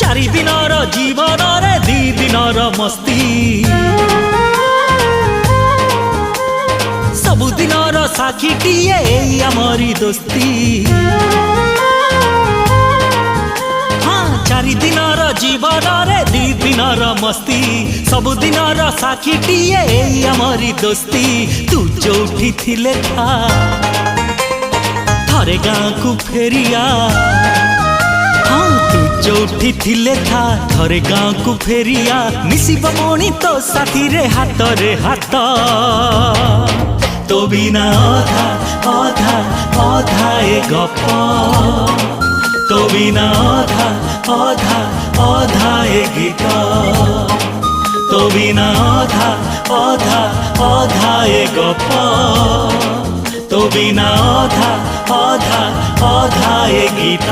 चारि दिनर जीवन रे दी दिनर मस्ती सबु दिनर साक्षीटिए आमरी दोस्ती हाँ चारि दिनर जीवन रे दी दिनर मस्ती सबु दिनर साक्षीटिए आमरी दोस्ती तू जोठी थिले था थरे गाँ को फेरिया हाँ तू जोठी थिले था थरे गाँ को फेरिया मिसिब मणि तो साथी रे हाथ तो बिना अधा अधा अधा ए गप तो बिना अधा अधा अधा ए गीत तो बिना अधा अधा अधा ए गप तो बिना अधा अधा अधा ए गीत।